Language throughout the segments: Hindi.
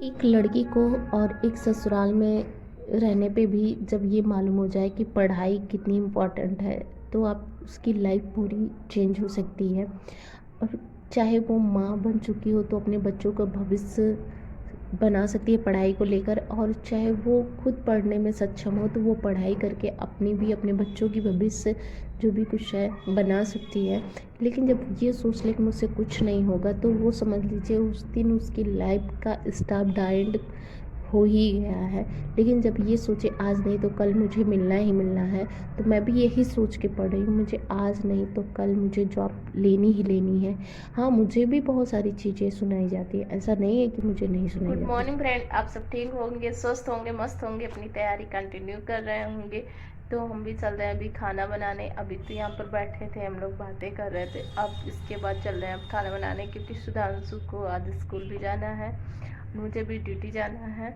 एक लड़की को और एक ससुराल में रहने पे भी जब ये मालूम हो जाए कि पढ़ाई कितनी इम्पोर्टेंट है, तो आप उसकी लाइफ पूरी चेंज हो सकती है। और चाहे वो माँ बन चुकी हो तो अपने बच्चों का भविष्य बना सकती है पढ़ाई को लेकर, और चाहे वो खुद पढ़ने में सक्षम हो तो वो पढ़ाई करके अपनी भी अपने बच्चों की भविष्य जो भी कुछ है बना सकती है। लेकिन जब ये सोच ले कि मुझसे कुछ नहीं होगा, तो वो समझ लीजिए उस दिन उसकी लाइफ का स्टार्ट डाइंड हो ही गया है। लेकिन जब ये सोचे आज नहीं तो कल मुझे मिलना ही मिलना है, तो मैं भी यही सोच के पढ़ रही हूँ, मुझे आज नहीं तो कल मुझे जॉब लेनी ही लेनी है। हाँ, मुझे भी बहुत सारी चीज़ें सुनाई जाती है, ऐसा नहीं है कि मुझे नहीं सुनाई गुड जाती। मॉर्निंग फ्रेंड, आप सब ठीक होंगे, स्वस्थ होंगे, मस्त होंगे, अपनी तैयारी कंटिन्यू कर रहे होंगे। तो हम भी चल रहे हैं अभी खाना बनाने। अभी तो यहाँ पर बैठे थे, हम लोग बातें कर रहे थे। अब इसके बाद चल रहे हैं अब खाना बनाने, क्योंकि सुधांशु को आज स्कूल भी जाना है, मुझे भी ड्यूटी जाना है।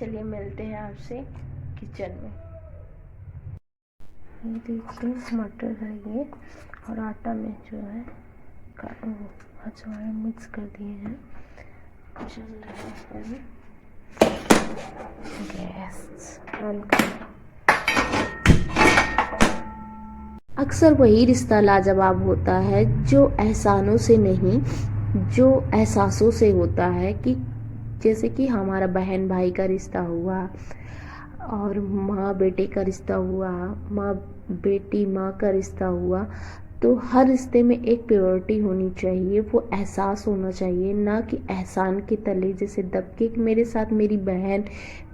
चलिए मिलते हैं आपसे किचन में। ये देखिए मटर है ये, और आटा में जो है अजवाइन मिक्स कर दिए हैं। चल रहा है गैस ऑन कर। अक्सर वही रिश्ता लाजवाब होता है जो एहसानों से नहीं, जो एहसासों से होता है। कि जैसे कि हमारा बहन भाई का रिश्ता हुआ, और माँ बेटे का रिश्ता हुआ, माँ बेटी माँ का रिश्ता हुआ। तो हर रिश्ते में एक प्योरिटी होनी चाहिए, वो एहसास होना चाहिए, ना कि एहसान के तले जैसे दब के कि मेरे साथ मेरी बहन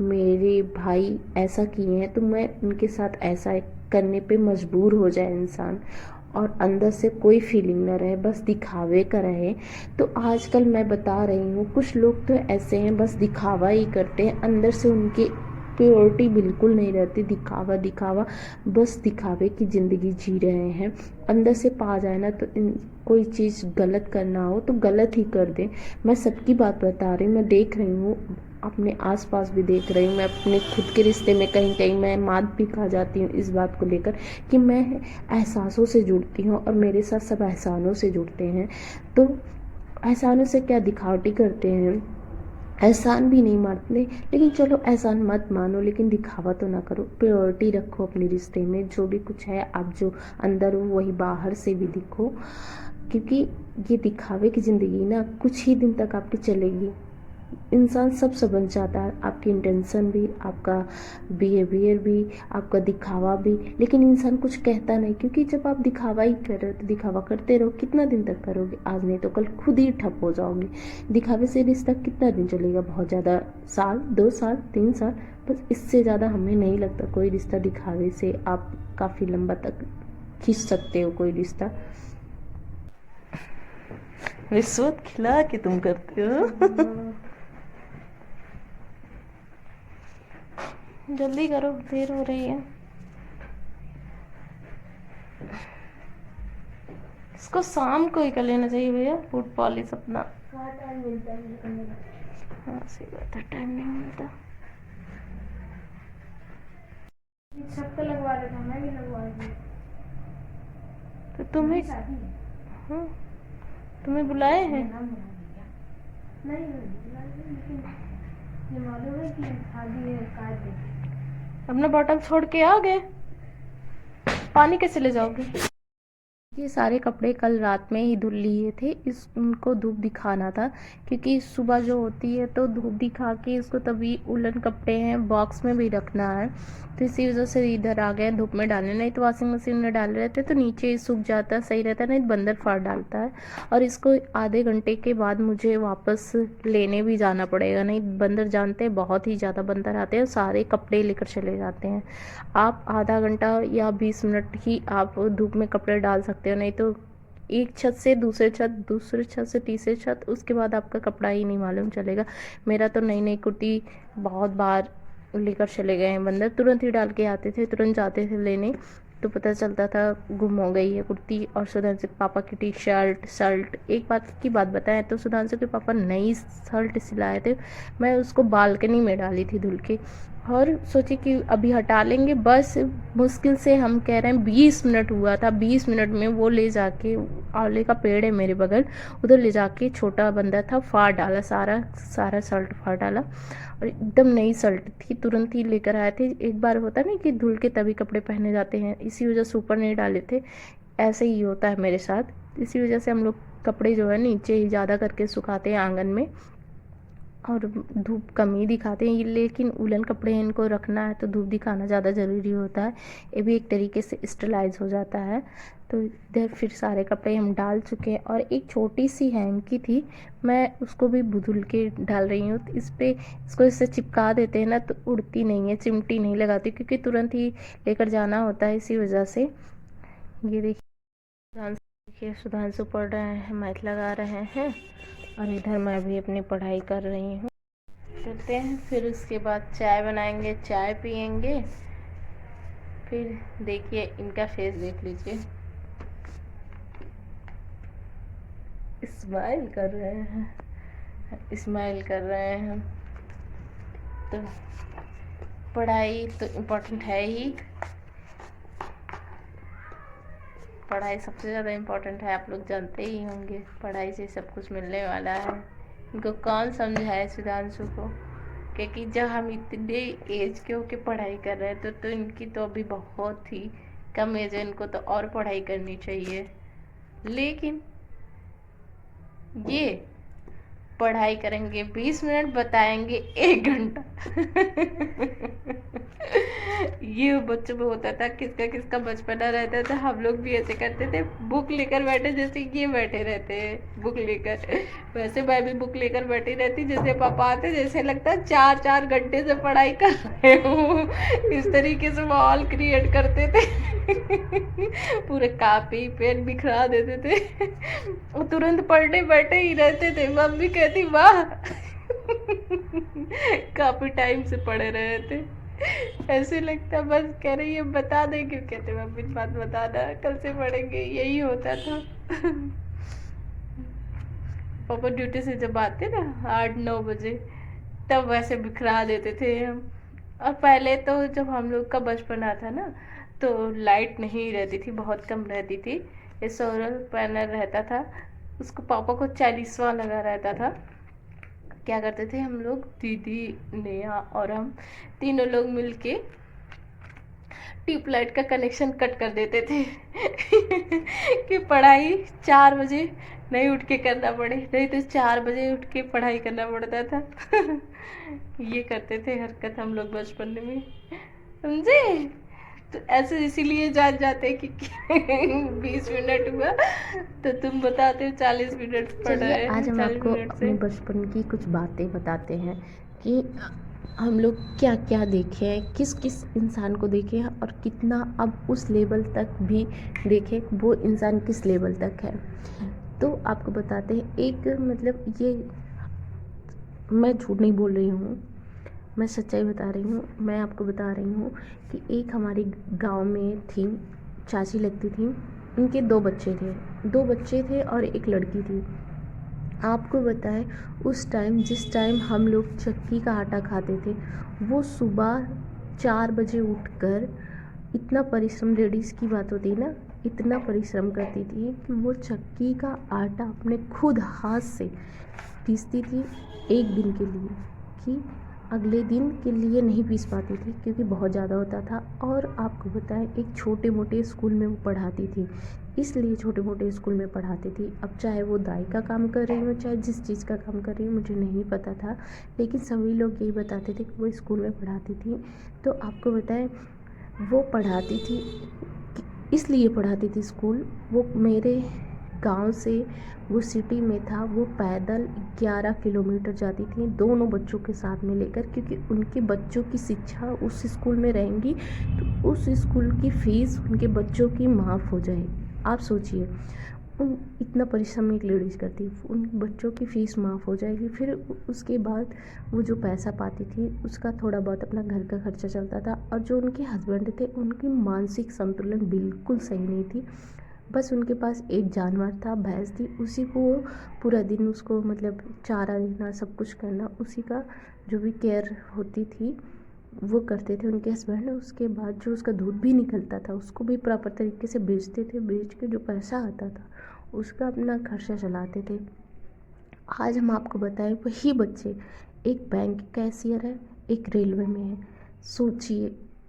मेरे भाई ऐसा किए हैं तो मैं उनके साथ ऐसा करने पे मजबूर हो जाए इंसान, और अंदर से कोई फीलिंग ना रहे, बस दिखावे का रहे। तो आजकल मैं बता रही हूँ कुछ लोग तो ऐसे हैं बस दिखावा ही करते हैं, अंदर से उनके प्योरिटी बिल्कुल नहीं रहती। दिखावा दिखावा, बस दिखावे की ज़िंदगी जी रहे हैं। अंदर से पा जाए ना तो कोई चीज़ गलत करना हो तो गलत ही कर दे। मैं सबकी बात बता रही हूँ, मैं देख रही हूँ, अपने आसपास भी देख रही हूँ। मैं अपने खुद के रिश्ते में कहीं कहीं मैं मात भी खा जाती हूँ इस बात को लेकर कि मैं एहसासों से जुड़ती हूँ और मेरे साथ सब एहसानों से जुड़ते हैं। तो एहसानों से क्या दिखावटी करते हैं, एहसान भी नहीं मानते। लेकिन चलो एहसान मत मानो, लेकिन दिखावा तो ना करो, प्योरिटी रखो अपने रिश्ते में। जो भी कुछ है आप जो अंदर हो वही बाहर से भी दिखो, क्योंकि ये दिखावे की ज़िंदगी ना कुछ ही दिन तक आपकी चलेगी। इंसान सब समझ जाता है, आपकी इंटेंशन भी, आपका बिहेवियर भी, आपका दिखावा भी। लेकिन इंसान कुछ कहता नहीं, क्योंकि जब आप दिखावा ही कर रहे हो तो दिखावा करते रहो, कितना दिन तक करोगे? आज नहीं तो कल खुद ही ठप हो जाओगे। दिखावे से रिश्ता कितना दिन चलेगा? बहुत ज़्यादा साल, 2 साल, 3 साल, बस इससे ज़्यादा हमें नहीं लगता कोई रिश्ता दिखावे से आप काफ़ी लंबा तक खींच सकते हो कोई रिश्ता। रिश्वत खिला के तुम करते हो। जल्दी करो, देर हो रही है। इसको शाम को ही कर लेना चाहिए भैया, फूड पॉलिश अपना। टाइम मिलता है? हाँ सही बात है, टाइम नहीं मिलता। सबको लगवा देता, मैं भी लगवा दी। तो तुम्हें, हाँ, तुम्हें बुलाए हैं? नहीं लेकिन ये मालूम है कि शादी है काट दे। अपना बॉटल छोड़ के आ गए, पानी कैसे ले जाओगे? ये सारे कपड़े कल रात में ही धुल लिए थे, इस उनको धूप दिखाना था, क्योंकि सुबह जो होती है तो धूप दिखा के इसको तभी उलन कपड़े हैं बॉक्स में भी रखना है। तो इसी वजह से इधर आ गए धूप में डालने, नहीं तो वॉशिंग मशीन में डाल रहते तो नीचे ही सूख जाता, सही रहता, नहीं तो बंदर फाड़ डालता है। और इसको आधे घंटे के बाद मुझे वापस लेने भी जाना पड़ेगा, नहीं बंदर जानते हैं बहुत ही ज़्यादा बंदर आते हैं, सारे कपड़े लेकर चले जाते हैं। आप आधा घंटा या 20 मिनट ही आप धूप में कपड़े डाल सकते हो, नहीं तो एक छत से दूसरे छत, दूसरे छत से तीसरे छत, उसके बाद आपका कपड़ा ही नहीं मालूम चलेगा। मेरा तो नई नई कुर्ती बहुत बार लेकर चले गए हैं बंदर, तुरंत ही डाल के आते थे, तुरंत जाते थे लेने, तो पता चलता था गुम हो गई है कुर्ती। और सुधांशु के पापा की टी शर्ट शर्ट, एक बात की बात बताएं तो सुधांशु के पापा नई शर्ट सिलाए थे, मैं उसको बालकनी में डाली थी धुल के, और सोचे कि अभी हटा लेंगे, बस मुश्किल से हम कह रहे हैं 20 मिनट हुआ था। 20 मिनट में वो ले जाके, आंवले का पेड़ है मेरे बगल, उधर ले जाके छोटा बंदा था फाड़ डाला, सारा सारा सल्ट फाड़ डाला। और एकदम नई सल्ट थी, तुरंत ही लेकर आए थे। एक बार होता नहीं कि धुल के तभी कपड़े पहने जाते हैं, इसी वजह से ऊपर नहीं डाले थे। ऐसे ही होता है मेरे साथ, इसी वजह से हम लोग कपड़े जो है नीचे ही ज़्यादा करके सुखाते हैं आंगन में, और धूप कम ही दिखाते हैं। लेकिन उलन कपड़े इनको रखना है तो धूप दिखाना ज़्यादा ज़रूरी होता है, ये भी एक तरीके से स्टरलाइज हो जाता है। तो इधर फिर सारे कपड़े हम डाल चुके हैं, और एक छोटी सी हैंकी थी, मैं उसको भी धुल के डाल रही हूँ। तो इस पे इसको इससे चिपका देते हैं ना तो उड़ती नहीं है, चिमटी नहीं लगाती, क्योंकि तुरंत ही लेकर जाना होता है, इसी वजह से। ये देखिए सुधांशु पढ़ रहे हैं, मैथ लगा रहे हैं, और इधर मैं भी अपनी पढ़ाई कर रही हूँ। चलते हैं, फिर उसके बाद चाय बनाएंगे, चाय पियेंगे। फिर देखिए इनका फेस देख लीजिए, स्माइल कर रहे हैं, स्माइल कर रहे हैं। तो पढ़ाई तो इम्पोर्टेंट है ही, पढ़ाई सबसे ज़्यादा इम्पोर्टेंट है, आप लोग जानते ही होंगे। पढ़ाई से सब कुछ मिलने वाला है। इनको कौन समझाए सुधांशु को, क्योंकि जब हम इतने एज के होके पढ़ाई कर रहे हैं तो इनकी तो अभी बहुत ही कम एज है, इनको तो और पढ़ाई करनी चाहिए। लेकिन ये पढ़ाई करेंगे 20 मिनट, बताएंगे 1 घंटा। ये बच्चों में होता था, किसका किसका बचपना रहता था। हम लोग भी ऐसे करते थे, बुक लेकर बैठे, जैसे ये बैठे रहते हैं बुक लेकर, वैसे मैं भी बुक लेकर बैठी रहती। जैसे पापा आते, जैसे लगता है 4-4 घंटे से पढ़ाई कर रहे हो, इस तरीके से माहौल क्रिएट करते थे। पूरे कापी पेन बिखरा देते थे, और तुरंत पढ़ने बैठे ही रहते थे। मम्मी कहती वाह, काफी टाइम से पढ़े रहे थे। ऐसे लगता बस कह रही है बता दे, क्यों कहते मम्मी बात बताना, कल से पढ़ेंगे, यही होता था। पापा ड्यूटी से जब आते ना 8-9 बजे, तब वैसे बिखरा देते थे हम। और पहले तो जब हम लोग का बचपन आता ना, तो लाइट नहीं रहती थी, बहुत कम रहती थी। ये सोलर पैनल रहता था, उसको पापा को 40वां लगा रहता था। क्या करते थे हम लोग, दीदी, नेहा और हम तीनों लोग मिलके ट्यूबलाइट का कनेक्शन कट कर देते थे कि पढ़ाई 4 बजे नहीं उठ के करना पड़े, नहीं तो 4 बजे उठ के पढ़ाई करना पड़ता था। ये करते थे हरकत हम लोग बचपन में, समझे। तो ऐसे इसीलिए जान जाते कि 20 मिनट हुआ तो तुम बताते हो 40 मिनट पढ़ रहे चलिए हैं, आज हम 40 आपको मिनट अपने से। बचपन की कुछ बातें बताते हैं कि हम लोग क्या क्या देखे हैं, किस किस इंसान को देखे हैं, और कितना अब उस लेवल तक भी देखे, वो इंसान किस लेवल तक है। तो आपको बताते हैं, एक मतलब ये मैं झूठ नहीं बोल रही हूँ, मैं सच्चाई बता रही हूँ। मैं आपको बता रही हूँ कि एक हमारे गांव में थी, चाची लगती थी, उनके 2 बच्चे थे और एक लड़की थी। आपको बताएं, उस टाइम जिस टाइम हम लोग चक्की का आटा खाते थे, वो सुबह 4 बजे उठकर इतना परिश्रम, लेडीज़ की बात होती है ना, इतना परिश्रम करती थी कि वो चक्की का आटा अपने खुद हाथ से पीसती थी, एक दिन के लिए, कि अगले दिन के लिए नहीं पीस पाती थी क्योंकि बहुत ज़्यादा होता था। और आपको बताएं, एक छोटे मोटे स्कूल में वो पढ़ाती थी, इसलिए छोटे मोटे स्कूल में पढ़ाती थी। अब चाहे वो दाई का काम कर रही हो, चाहे जिस चीज़ का काम कर रही हो, मुझे नहीं पता था, लेकिन सभी लोग यही बताते थे कि वो स्कूल में पढ़ाती थी। तो आपको बताएं, वो पढ़ाती थी, इसलिए पढ़ाती थी स्कूल, वो मेरे गांव से, वो सिटी में था, वो पैदल 11 किलोमीटर जाती थी दोनों बच्चों के साथ में लेकर, क्योंकि उनके बच्चों की शिक्षा उस स्कूल में रहेंगी तो उस स्कूल की फ़ीस उनके बच्चों की माफ़ हो जाएगी। आप सोचिए, उन इतना परिश्रम एक लेडीज़ करती, उन बच्चों की फ़ीस माफ़ हो जाएगी, फिर उसके बाद वो जो पैसा पाती थी उसका थोड़ा बहुत अपना घर का खर्चा चलता था। और जो उनके हस्बैंड थे, उनकी मानसिक संतुलन बिल्कुल सही नहीं थी। बस उनके पास एक जानवर था, भैंस थी, उसी को पूरा दिन उसको मतलब चारा देना, सब कुछ करना, उसी का जो भी केयर होती थी वो करते थे उनके हस्बैंड। उसके बाद जो उसका दूध भी निकलता था उसको भी प्रॉपर तरीके से बेचते थे, बेच के जो पैसा आता था उसका अपना खर्चा चलाते थे। आज हम आपको बताएं वही बच्चे, एक बैंक कैशियर है, एक रेलवे में है। सोचिए,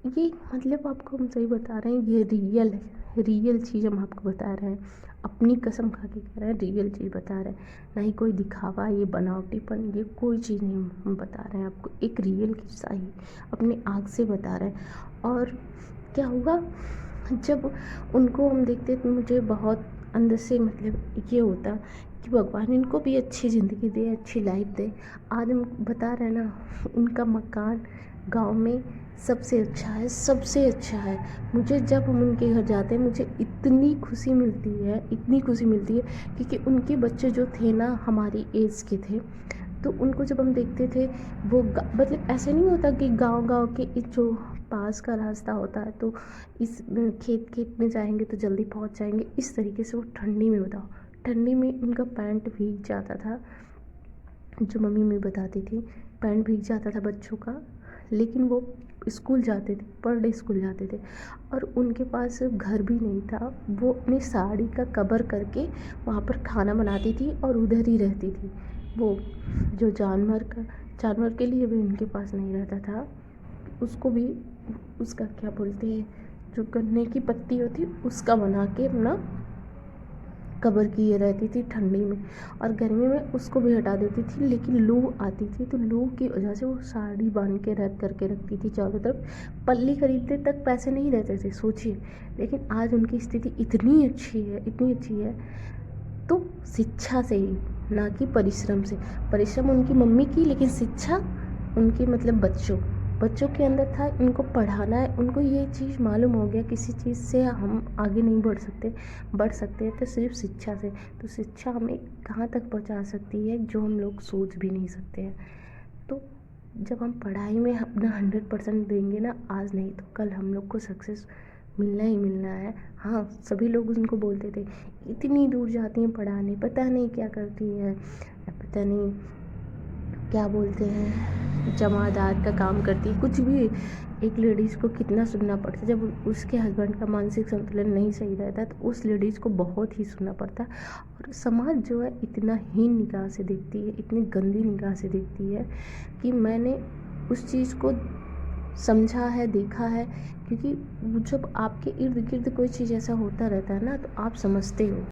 ये मतलब आपको हम सही बता रहे हैं, ये रियल है, रियल चीज़ हम आपको बता रहे हैं, अपनी कसम खा के कह रहे हैं, रियल चीज़ बता रहे हैं, ना ही कोई दिखावा, ये बनावटीपन, ये कोई चीज़ नहीं हम बता रहे हैं आपको, एक रियल किस्सा ही अपनी आँख से बता रहे हैं। और क्या हुआ जब उनको हम देखते तो मुझे बहुत अंदर से मतलब ये होता कि भगवान इनको भी अच्छी ज़िंदगी दे, अच्छी लाइफ दे। आज हम बता रहे हैं ना, उनका मकान गांव में सबसे अच्छा है, सबसे अच्छा है। मुझे जब हम उनके घर जाते हैं मुझे इतनी खुशी मिलती है, इतनी खुशी मिलती है, क्योंकि उनके बच्चे जो थे ना हमारी एज के थे। तो उनको जब हम देखते थे वो मतलब ऐसे नहीं होता कि गांव-गांव के जो पास का रास्ता होता है तो इस खेत में जाएंगे तो जल्दी पहुंच जाएंगे, इस तरीके से वो ठंडी में, बताओ ठंडी में उनका पैंट भीग जाता था। जो मम्मी मैं बताती थी पैंट भीग जाता था बच्चों का, लेकिन वो स्कूल जाते थे, पर डे स्कूल जाते थे। और उनके पास घर भी नहीं था, वो अपनी साड़ी का कवर करके वहाँ पर खाना बनाती थी और उधर ही रहती थी। वो जो जानवर के लिए भी उनके पास नहीं रहता था, उसको भी उसका क्या बोलते हैं, जो गन्ने की पत्ती होती उसका बना के अपना कवर किए रहती थी ठंडी में, और गर्मी में उसको भी हटा देती थी। लेकिन लू आती थी तो लू की वजह से वो साड़ी बांध के रख करके रखती थी चारों तरफ, पल्ली खरीदते तक पैसे नहीं रहते थे, सोचिए। लेकिन आज उनकी स्थिति इतनी अच्छी है, इतनी अच्छी है, तो शिक्षा से ही, ना कि परिश्रम से। परिश्रम उनकी मम्मी की, लेकिन शिक्षा उनके मतलब बच्चों के अंदर था, इनको पढ़ाना है। उनको ये चीज़ मालूम हो गया किसी चीज़ से हम आगे नहीं बढ़ सकते हैं तो सिर्फ शिक्षा से। तो शिक्षा हमें कहाँ तक पहुँचा सकती है जो हम लोग सोच भी नहीं सकते हैं। तो जब हम पढ़ाई में अपना 100% देंगे ना, आज नहीं तो कल हम लोग को सक्सेस मिलना ही मिलना है। हाँ, सभी लोग उनको बोलते थे इतनी दूर जाती हैं पढ़ाने, पता नहीं क्या करती हैं, पता नहीं क्या बोलते हैं, जमादार का काम करती है, कुछ भी। एक लेडीज़ को कितना सुनना पड़ता है, जब उसके हस्बैंड का मानसिक संतुलन नहीं सही रहता तो उस लेडीज़ को बहुत ही सुनना पड़ता है। और समाज जो है इतना हीन निगाह से देखती है, इतनी गंदी निगाह से देखती है कि मैंने उस चीज़ को समझा है, देखा है। क्योंकि जब आपके इर्द गिर्द कोई चीज़ ऐसा होता रहता है ना तो आप समझते हो।